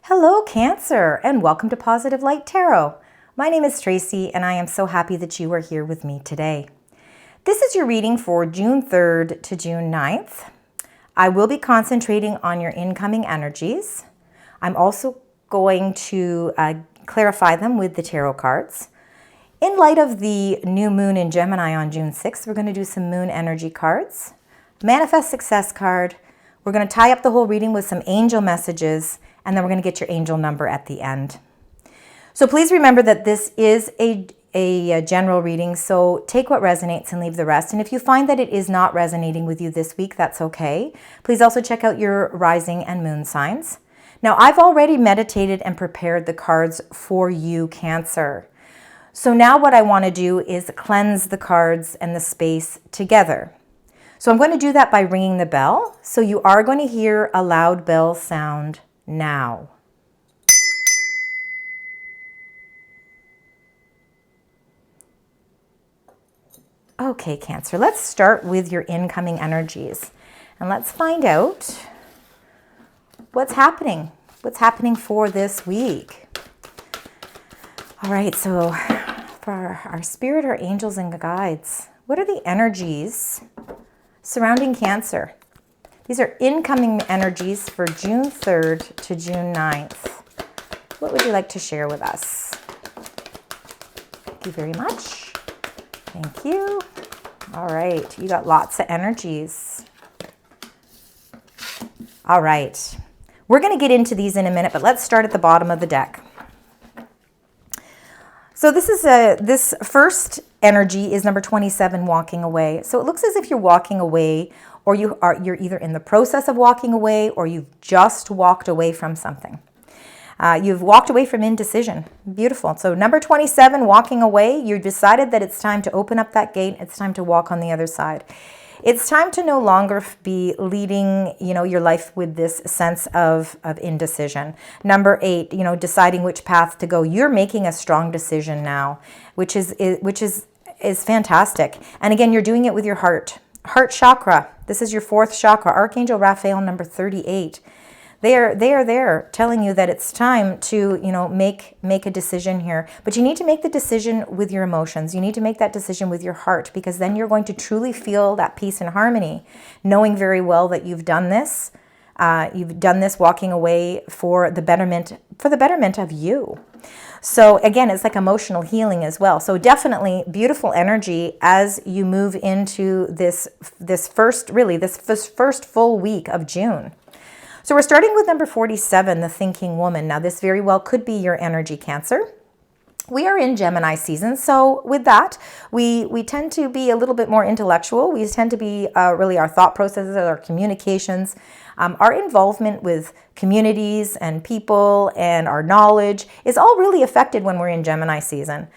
Hello, Cancer, and welcome to Positive Light Tarot. My name is Tracy, and I am so happy that you are here with me today. This is your reading for June 3rd to June 9th. I will be concentrating on your incoming energies. I'm also going to clarify them with the tarot cards. In light of the new moon in Gemini on June 6th, we're going to do some moon energy cards, manifest success card. We're going to tie up the whole reading with some angel messages, and then we're going to get your angel number at the end. So please remember that this is a general reading, so take what resonates and leave the rest. And if you find that it is not resonating with you this week, that's okay. Please also check out your rising and moon signs. Now, I've already meditated and prepared the cards for you, Cancer. So now what I want to do is cleanse the cards and the space together. So I'm going to do that by ringing the bell. So you are going to hear a loud bell sound now. Okay, Cancer, let's start with your incoming energies. And let's find out what's happening. What's happening for this week? All right, so for our spirit, our angels, and guides, what are the energies surrounding Cancer? These are incoming energies for June 3rd to June 9th. What would you like to share with us? Thank you very much. Thank you. All right, you got lots of energies. All right, we're going to get into these in a minute, but let's start at the bottom of the deck. So this first energy is number 27, walking away. So it looks as if you're walking away, or you're either in the process of walking away, or you've just walked away from something. You've walked away from indecision. Beautiful. So number 27, walking away, you decided that it's time to open up that gate. It's time to walk on the other side. It's time to no longer be leading, your life with this sense of indecision. Number 8, deciding which path to go. You're making a strong decision now, which is fantastic. And again, you're doing it with your heart chakra. This is your 4th chakra. Archangel Raphael, number 38. They are there telling you that it's time to, make a decision here. But you need to make the decision with your emotions. You need to make that decision with your heart, because then you're going to truly feel that peace and harmony, knowing very well that you've done this. You've done this walking away for the betterment of you. So again, it's like emotional healing as well. So definitely beautiful energy as you move into this first full week of June. So we're starting with number 47, the thinking woman. Now this very well could be your energy, Cancer. We are in Gemini season, so with that, we tend to be a little bit more intellectual. We tend to be really our thought processes, our communications, our involvement with communities and people, and our knowledge is all really affected when we're in Gemini season,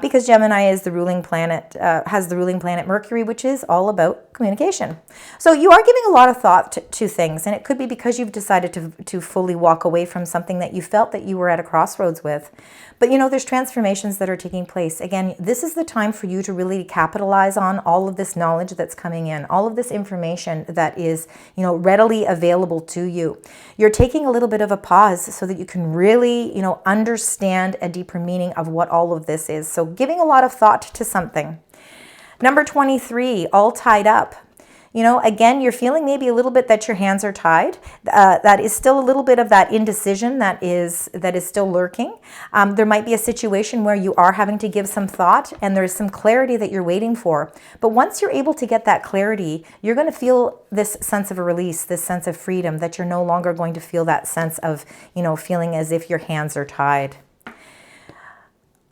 because Gemini is the ruling planet, has the ruling planet Mercury, which is all about communication. So you are giving a lot of thought to things, and it could be because you've decided to fully walk away from something that you felt that you were at a crossroads with. But there's transformations that are taking place. Again, this is the time for you to really capitalize on all of this knowledge that's coming in, all of this information that is, readily available to you. You're taking a little bit of a pause so that you can really, understand a deeper meaning of what all of this is. So giving a lot of thought to something. Number 23, all tied up. Again, you're feeling maybe a little bit that your hands are tied. That is still a little bit of that indecision that is still lurking. There might be a situation where you are having to give some thought, and there's some clarity that you're waiting for. But once you're able to get that clarity, you're going to feel this sense of a release, this sense of freedom, that you're no longer going to feel that sense of, feeling as if your hands are tied.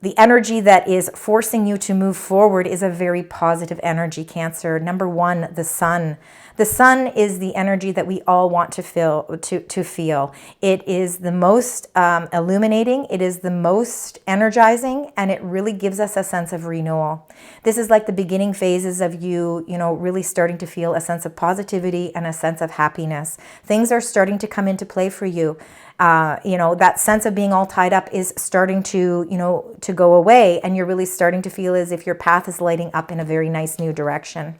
The energy that is forcing you to move forward is a very positive energy, Cancer. Number 1, the sun. The sun is the energy that we all want to feel. It is the most illuminating. It is the most energizing, and it really gives us a sense of renewal. This is like the beginning phases of you, really starting to feel a sense of positivity and a sense of happiness. Things are starting to come into play for you. That sense of being all tied up is starting to go away, and you're really starting to feel as if your path is lighting up in a very nice new direction.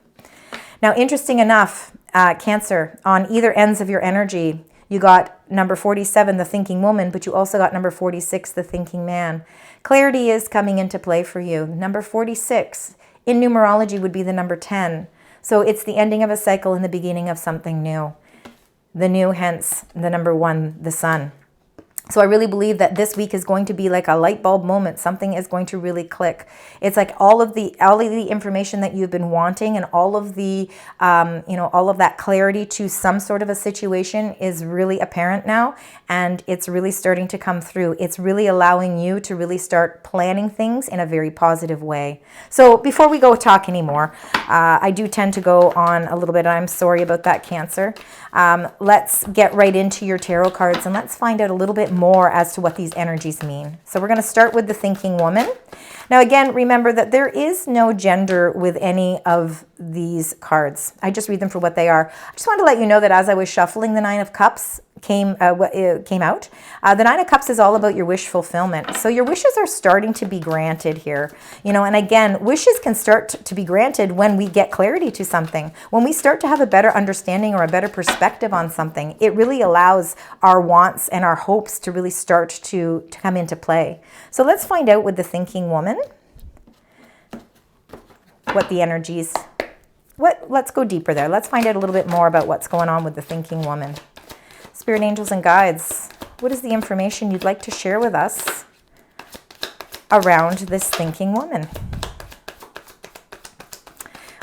Now, interesting enough, Cancer, on either ends of your energy, You got number 47, the thinking woman, but you also got number 46, the thinking man. Clarity is coming into play for you. Number 46 in numerology would be the number 10. So it's the ending of a cycle and the beginning of something new. The new, hence the number 1, the sun. So I really believe that this week is going to be like a light bulb moment. Something is going to really click. It's like all of the information that you've been wanting and all of the, all of that clarity to some sort of a situation is really apparent now. And it's really starting to come through. It's really allowing you to really start planning things in a very positive way. So before we go talk anymore, I do tend to go on a little bit. I'm sorry about that, Cancer. Let's get right into your tarot cards and let's find out a little bit more as to what these energies mean. So we're going to start with the thinking woman. Now again, remember that there is no gender with any of these cards. I just read them for what they are. I just wanted to let you know that as I was shuffling, the Nine of Cups came out. The Nine of Cups is all about your wish fulfillment. So your wishes are starting to be granted here. And again, wishes can start to be granted when we get clarity to something. When we start to have a better understanding or a better perspective on something, it really allows our wants and our hopes to really start to come into play. So let's find out with the thinking woman what the energies, let's go deeper there. Let's find out a little bit more about what's going on with the thinking woman. Spirit angels and guides, what is the information you'd like to share with us around this thinking woman?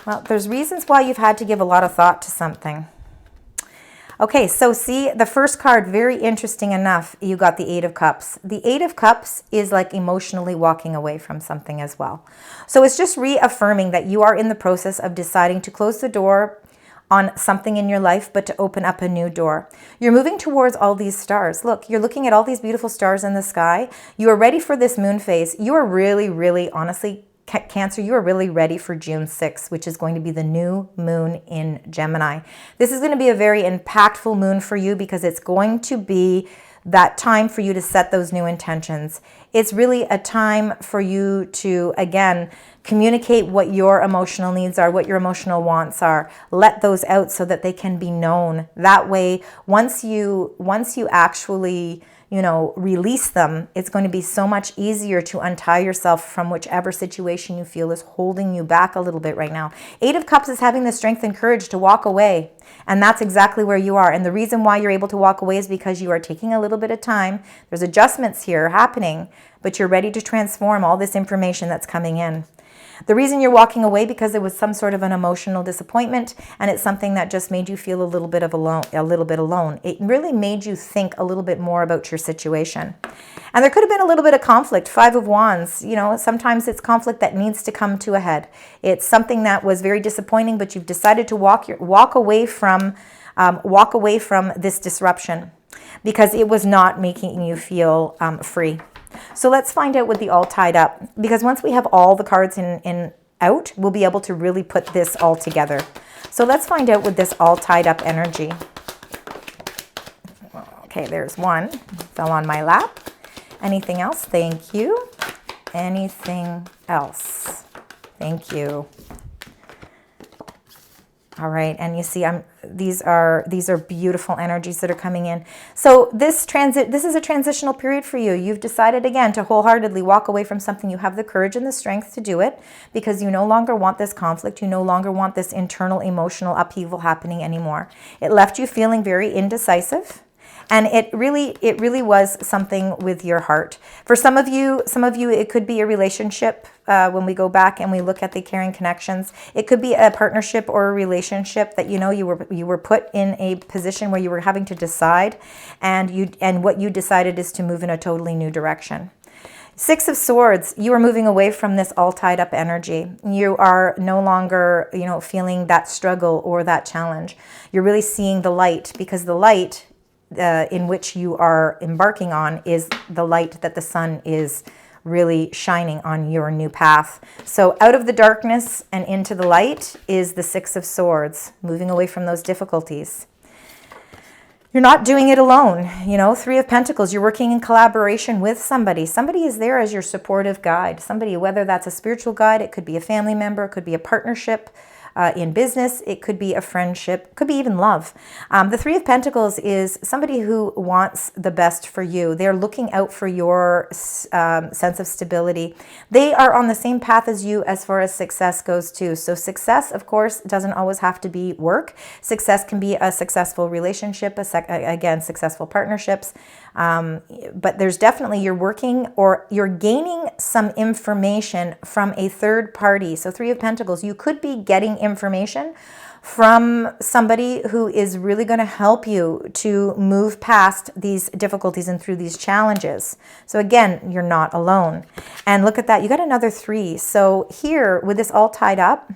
Well, there's reasons why you've had to give a lot of thought to something. Okay, so see, the first card, very interesting enough, you got the Eight of Cups. The Eight of Cups is like emotionally walking away from something as well. So it's just reaffirming that you are in the process of deciding to close the door on something in your life, but to open up a new door. You're moving towards all these stars. Look, you're looking at all these beautiful stars in the sky. You are ready for this moon phase. You are really, really, honestly, Cancer, you are really ready for June 6th, which is going to be the new moon in Gemini. This is going to be a very impactful moon for you because it's going to be that time for you to set those new intentions. It's really a time for you to, again, communicate what your emotional needs are, what your emotional wants are. Let those out so that they can be known. That way, once you actually release them, it's going to be so much easier to untie yourself from whichever situation you feel is holding you back a little bit right now. Eight of Cups is having the strength and courage to walk away. And that's exactly where you are. And the reason why you're able to walk away is because you are taking a little bit of time. There's adjustments here happening, but you're ready to transform all this information that's coming in. The reason you're walking away because it was some sort of an emotional disappointment, and it's something that just made you feel a little bit alone. It really made you think a little bit more about your situation. And there could have been a little bit of conflict. Five of Wands, sometimes it's conflict that needs to come to a head. It's something that was very disappointing, but you've decided to walk away from this disruption because it was not making you feel free. So let's find out with the all tied up, because once we have all the cards in out, we'll be able to really put this all together. So let's find out with this all tied up energy. Okay, there's one. Fell on my lap. Anything else? Thank you. Anything else? Thank you. All right, and you see, these are beautiful energies that are coming in. So this is a transitional period for you. You've decided again to wholeheartedly walk away from something. You have the courage and the strength to do it because you no longer want this conflict. You no longer want this internal emotional upheaval happening anymore. It left you feeling very indecisive. And it really was something with your heart. For some of you, it could be a relationship. When we go back and we look at the caring connections, it could be a partnership or a relationship that you were put in a position where you were having to decide, and what you decided is to move in a totally new direction. Six of Swords, you are moving away from this all tied up energy. You are no longer, feeling that struggle or that challenge. You're really seeing the light, because the light in which you are embarking on is the light that the sun is really shining on your new path. So out of the darkness and into the light is the Six of Swords, moving away from those difficulties. You're not doing it alone. Three of Pentacles, you're working in collaboration with somebody. Somebody is there as your supportive guide. Somebody, whether that's a spiritual guide, it could be a family member, it could be a partnership. in business. It could be a friendship, could be even love. The Three of Pentacles is somebody who wants the best for you. They're looking out for your sense of stability. They are on the same path as you as far as success goes too. So success, of course, doesn't always have to be work. Success can be a successful relationship, again, successful partnerships. But there's definitely, you're working or you're gaining some information from a third party. So Three of Pentacles, you could be getting information from somebody who is really going to help you to move past these difficulties and through these challenges. So again, you're not alone. And look at that, you got another 3. So here, with this all tied up,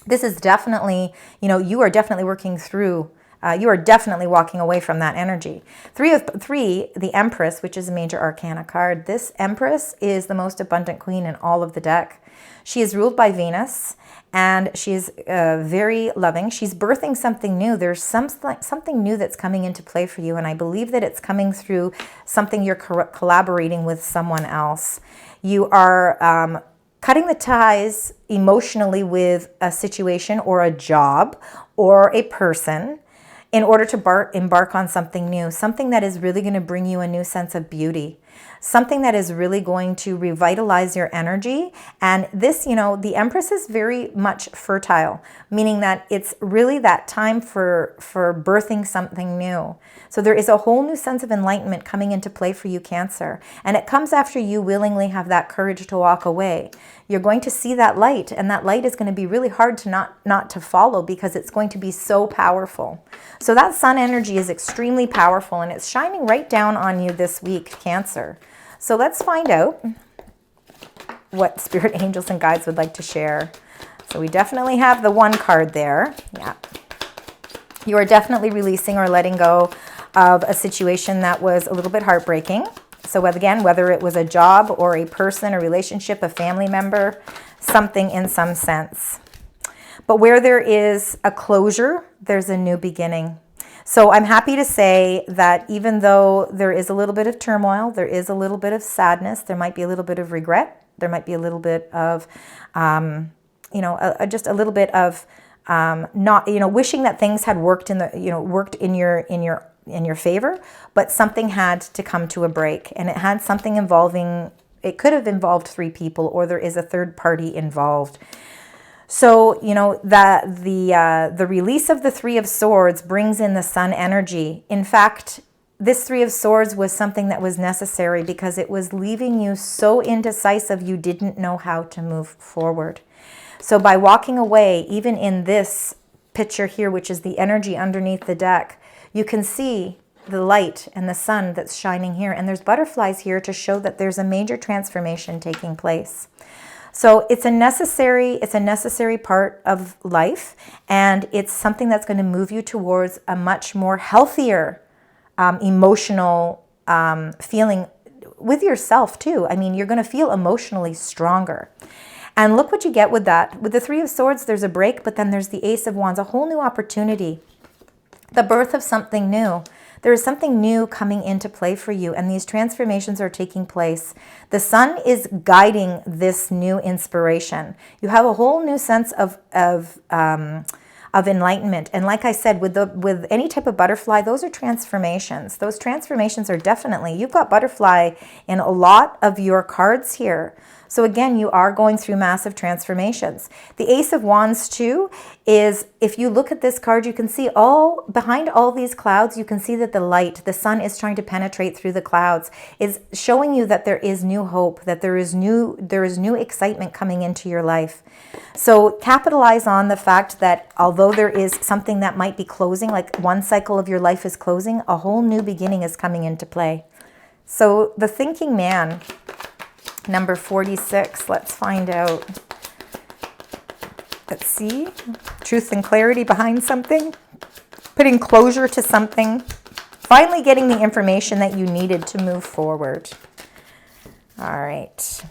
this is definitely, you are definitely working through, you are definitely walking away from that energy. 3 of 3, the Empress, which is a major arcana card. This Empress is the most abundant queen in all of the deck. She is ruled by Venus, and she's very loving. She's birthing something new. There's something new that's coming into play for you, and I believe that it's coming through something you're collaborating with someone else. You are cutting the ties emotionally with a situation or a job or a person in order to embark on something new, something that is really going to bring you a new sense of beauty, something that is really going to revitalize your energy. And this, the Empress is very much fertile, meaning that it's really that time for birthing something new. So there is a whole new sense of enlightenment coming into play for you, Cancer. And it comes after you willingly have that courage to walk away. You're going to see that light, and that light is going to be really hard to not to follow, because it's going to be so powerful. So that sun energy is extremely powerful, and it's shining right down on you this week, Cancer. So let's find out what spirit angels and guides would like to share. So we definitely have the 1 card there. Yeah. You are definitely releasing or letting go of a situation that was a little bit heartbreaking. So again, whether it was a job or a person, a relationship, a family member, something in some sense. But where there is a closure, there's a new beginning. So I'm happy to say that even though there is a little bit of turmoil, there is a little bit of sadness, there might be a little bit of regret, there might be a little bit of, just a little bit of not, wishing that things had worked in your favor, but something had to come to a break, and it had something involving, it could have involved 3 people, or there is a third party involved. So, the release of the 3 of Swords brings in the sun energy. In fact, this 3 of Swords was something that was necessary, because it was leaving you so indecisive you didn't know how to move forward. So by walking away, even in this picture here, which is the energy underneath the deck, you can see the light and the sun that's shining here. And there's butterflies here to show that there's a major transformation taking place. So it's a necessary part of life, and it's something that's going to move you towards a much more healthier emotional feeling with yourself too. I mean, you're going to feel emotionally stronger. And look what you get with that. With the 3 of Swords, there's a break, but then there's the Ace of Wands, a whole new opportunity, the birth of something new. There is something new coming into play for you, and these transformations are taking place. The sun is guiding this new inspiration. You have a whole new sense of enlightenment. And like I said, with any type of butterfly, those are transformations. Those transformations are definitely, you've got butterfly in a lot of your cards here. So again, you are going through massive transformations. The Ace of Wands too is, if you look at this card, you can see behind all these clouds, you can see that the light, the sun is trying to penetrate through the clouds, is showing you that there is new hope, that there is new excitement coming into your life. So capitalize on the fact that although there is something that might be closing, like one cycle of your life is closing, a whole new beginning is coming into play. So the Thinking Man, number 46, let's find out. Let's see. Truth and clarity behind something. Putting closure to something. Finally getting the information that you needed to move forward. All right.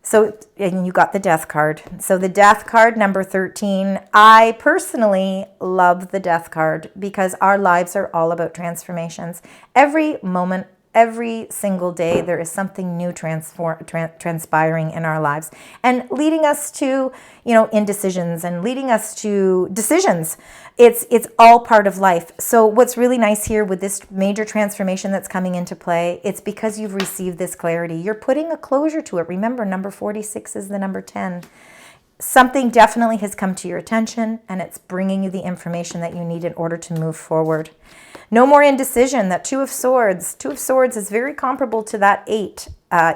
So, and you got the Death card. So the Death card, number 13. I personally love the Death card because our lives are all about transformations. Every moment Every single day, there is something new transpiring in our lives and leading us to, indecisions and leading us to decisions. It's all part of life. So what's really nice here with this major transformation that's coming into play, it's because you've received this clarity. You're putting a closure to it. Remember, number 46 is the number 10. Something definitely has come to your attention, and it's bringing you the information that you need in order to move forward. No more indecision. That Two of Swords. Two of Swords is very comparable to that 8,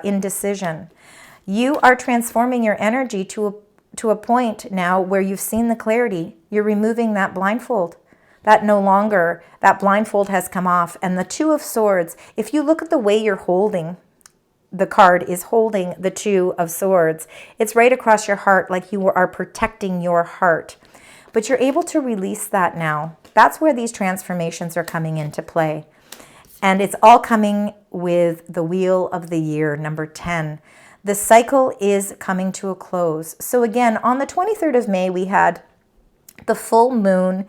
indecision. You are transforming your energy to a point now where you've seen the clarity. You're removing that blindfold. That blindfold has come off. And the Two of Swords, if you look at the way you're holding, the card is holding the Two of Swords. It's right across your heart, like you are protecting your heart. But you're able to release that now. That's where these transformations are coming into play. And it's all coming with the Wheel of the Year, number 10. The cycle is coming to a close. So again, on the 23rd of May, we had the full moon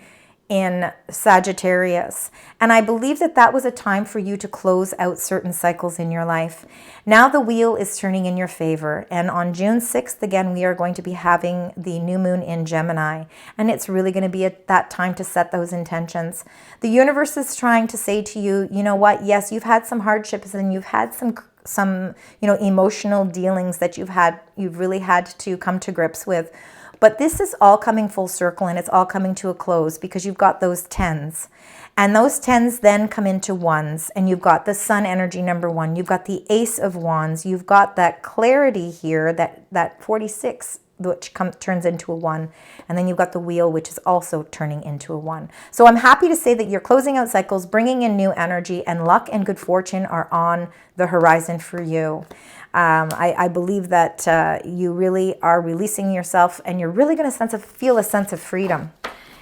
in Sagittarius. And I believe that that was a time for you to close out certain cycles in your life. Now the wheel is turning in your favor. And on June 6th, again, we are going to be having the new moon in Gemini. And it's really going to be at that time to set those intentions. The universe is trying to say to you, you know what? Yes, you've had some hardships and you've had some emotional dealings that you've really had to come to grips with. But this is all coming full circle, and it's all coming to a close because you've got those 10s. And those 10s then come into 1s, and you've got the Sun energy, number 1. You've got the Ace of Wands. You've got that clarity here, that 46, which turns into a 1. And then you've got the Wheel, which is also turning into a 1. So I'm happy to say that you're closing out cycles, bringing in new energy, and luck and good fortune are on the horizon for you. I believe that you really are releasing yourself, and you're really going to feel a sense of freedom.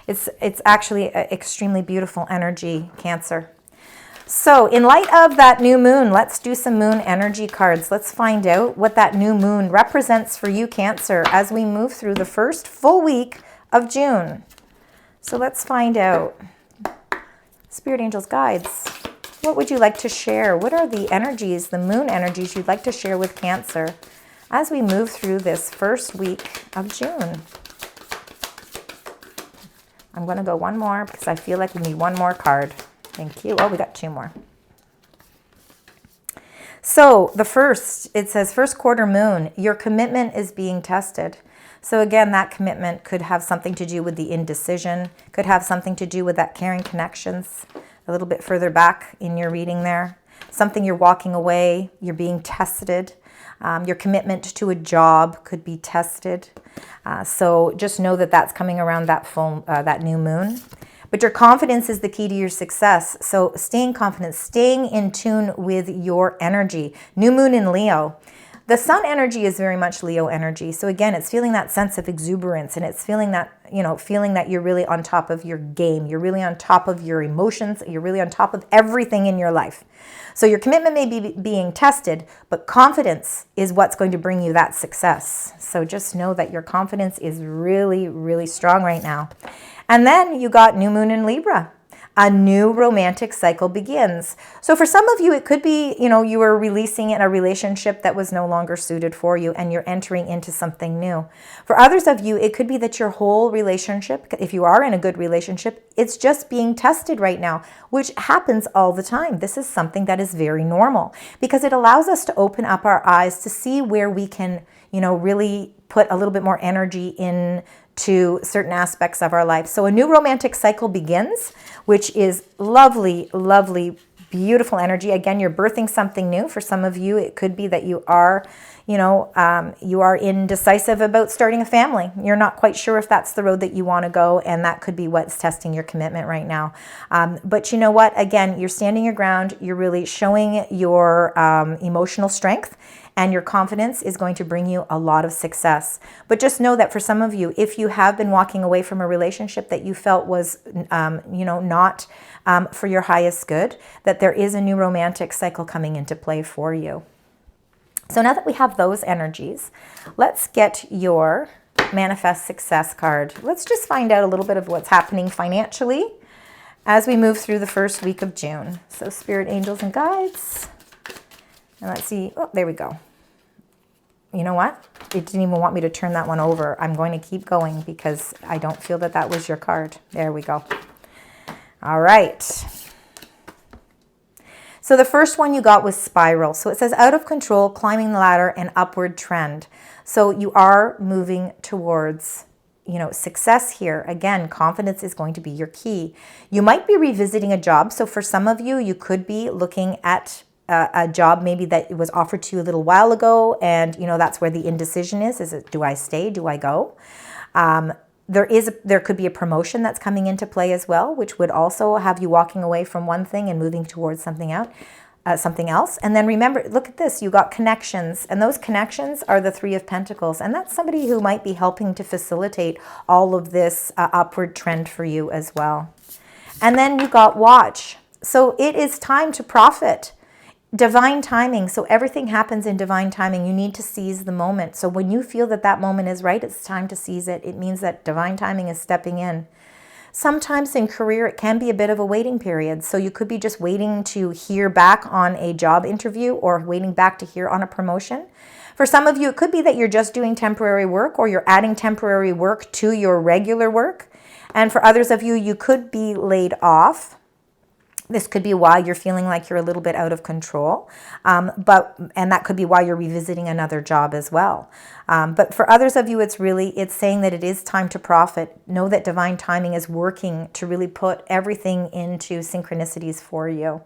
It's actually an extremely beautiful energy, Cancer. So in light of that new moon, let's do some moon energy cards. Let's find out what that new moon represents for you, Cancer, as we move through the first full week of June. So let's find out. Spirit angels, guides, what would you like to share? What are the energies, the moon energies you'd like to share with Cancer as we move through this first week of June? I'm going to go one more because I feel like we need one more card. Thank you. Oh, we got 2 more. So the first, it says first quarter moon, your commitment is being tested. So again, that commitment could have something to do with the indecision, could have something to do with that caring connections. A little bit further back in your reading there. Something you're walking away, you're being tested. Your commitment to a job could be tested. So just know that that's coming around that new moon. But your confidence is the key to your success. So staying confident, staying in tune with your energy. New moon in Leo. The Sun energy is very much Leo energy. So again, it's feeling that sense of exuberance, and it's feeling that, feeling that you're really on top of your game. You're really on top of your emotions. You're really on top of everything in your life. So your commitment may be being tested, but confidence is what's going to bring you that success. So just know that your confidence is really, really strong right now. And then you got new moon in Libra. A new romantic cycle begins. So for some of you, it could be, you were releasing in a relationship that was no longer suited for you, and you're entering into something new. For others of you, it could be that your whole relationship, if you are in a good relationship, it's just being tested right now, which happens all the time. This is something that is very normal because it allows us to open up our eyes to see where we can, really put a little bit more energy in to certain aspects of our life. So a new romantic cycle begins, which is lovely, lovely, beautiful energy. Again, you're birthing something new. For some of you, it could be that you are, you are indecisive about starting a family. You're not quite sure if that's the road that you want to go, and that could be what's testing your commitment right now. But you know what? Again, you're standing your ground. You're really showing your emotional strength, and your confidence is going to bring you a lot of success. But just know that for some of you, if you have been walking away from a relationship that you felt was, not for your highest good, that there is a new romantic cycle coming into play for you. So now that we have those energies, let's get your Manifest Success card. Let's just find out a little bit of what's happening financially as we move through the first week of June. So Spirit, angels, and guides, And let's see. Oh, there we go. You know what? It didn't even want me to turn that one over. I'm going to keep going because I don't feel that that was your card. There we go. All right. So the first one you got was spiral. So it says out of control, climbing the ladder, and upward trend. So you are moving towards, you know, success here. Again, confidence is going to be your key. You might be revisiting a job. So for some of you, you could be looking at a job maybe that was offered to you a little while ago. And, you know, that's where the indecision is. Is it, do I stay? Do I go? There could be a promotion that's coming into play as well, which would also have you walking away from one thing and moving towards something else. And then remember, look at this, you got connections, and those connections are the Three of Pentacles. And that's somebody who might be helping to facilitate all of this upward trend for you as well. And then you got watch. So it is time to profit. Divine timing. So everything happens in divine timing. You need to seize the moment. So when you feel that that moment is right, it's time to seize it. It means that divine timing is stepping in. Sometimes in career, it can be a bit of a waiting period. So you could be just waiting to hear back on a job interview or waiting back to hear on a promotion. For some of you, it could be that you're just doing temporary work or you're adding temporary work to your regular work. And for others of you, you could be laid off. This could be why you're feeling like you're a little bit out of control, and that could be why you're revisiting another job as well. But for others of you, it's saying that it is time to profit. Know that divine timing is working to really put everything into synchronicities for you.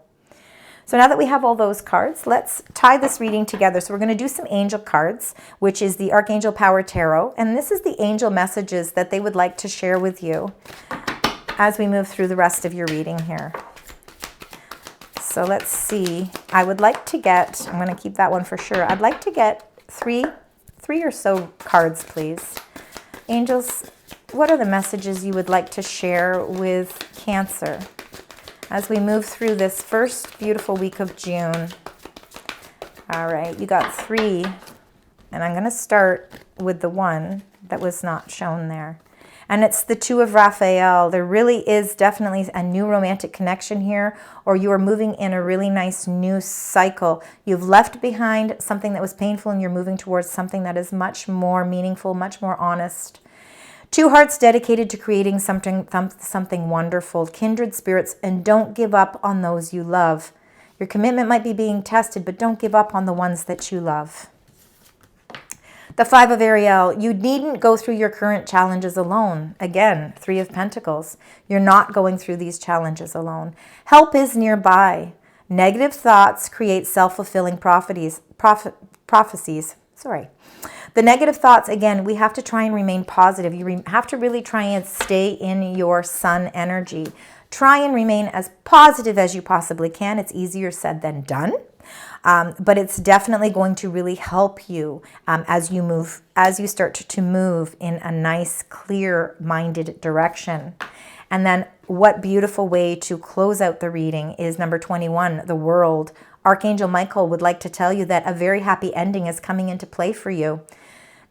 So now that we have all those cards, let's tie this reading together. So we're going to do some angel cards, which is the Archangel Power Tarot. And this is the angel messages that they would like to share with you as we move through the rest of your reading here. So let's see. I would like to get, I'm going to keep that one for sure. I'd like to get three or so cards, please. Angels, what are the messages you would like to share with Cancer as we move through this first beautiful week of June? All right, you got 3, and I'm going to start with the one that was not shown there. And it's the Two of Raphael. There really is definitely a new romantic connection here, or you are moving in a really nice new cycle. You've left behind something that was painful and you're moving towards something that is much more meaningful, much more honest. Two hearts dedicated to creating something wonderful, kindred spirits, and don't give up on those you love. Your commitment might be being tested, but don't give up on the ones that you love. The Five of Ariel, you needn't go through your current challenges alone. Again, Three of Pentacles, you're not going through these challenges alone. Help is nearby. Negative thoughts create self-fulfilling prophecies. The negative thoughts, again, we have to try and remain positive. You have to really try and stay in your sun energy. Try and remain as positive as you possibly can. It's easier said than done. But it's definitely going to really help you as you start to move in a nice, clear-minded direction. And then what beautiful way to close out the reading is number 21, the World. Archangel Michael would like to tell you that a very happy ending is coming into play for you.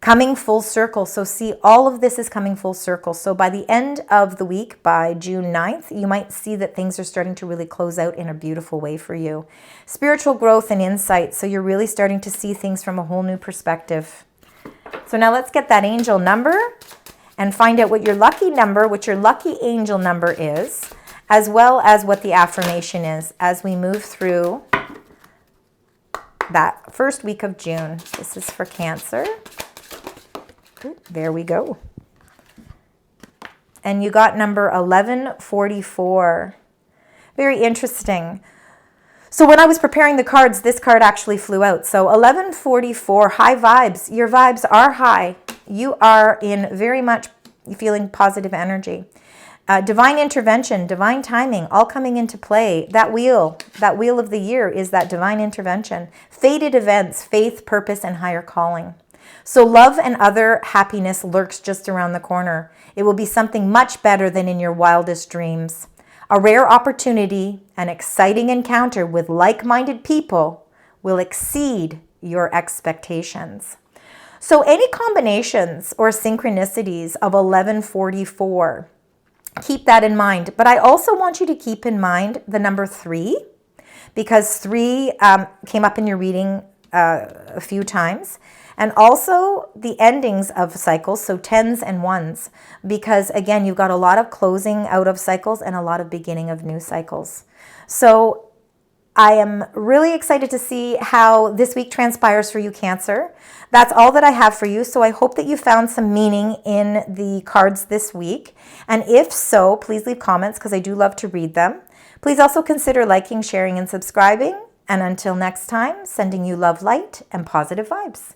Coming full circle. So see, all of this is coming full circle. So by the end of the week, by June 9th, you might see that things are starting to really close out in a beautiful way for you. Spiritual growth and insight. So you're really starting to see things from a whole new perspective. So now let's get that angel number and find out what your lucky number, what your lucky angel number is, as well as what the affirmation is as we move through that first week of June. This is for Cancer. There we go. And you got number 1144. Very interesting. So when I was preparing the cards, this card actually flew out. So 1144, high vibes. Your vibes are high. You are in very much feeling positive energy. Divine intervention, divine timing, all coming into play. That wheel of the year is that divine intervention. Fated events, faith, purpose, and higher calling. So love and other happiness lurks just around the corner. It will be something much better than in your wildest dreams. A rare opportunity, an exciting encounter with like-minded people will exceed your expectations. So any combinations or synchronicities of 1144, keep that in mind. But I also want you to keep in mind the number 3. because 3 came up in your reading a few times. And also the endings of cycles, so 10s and 1s, because again, you've got a lot of closing out of cycles and a lot of beginning of new cycles. So I am really excited to see how this week transpires for you, Cancer. That's all that I have for you. So I hope that you found some meaning in the cards this week. And if so, please leave comments because I do love to read them. Please also consider liking, sharing, and subscribing. And until next time, sending you love, light, and positive vibes.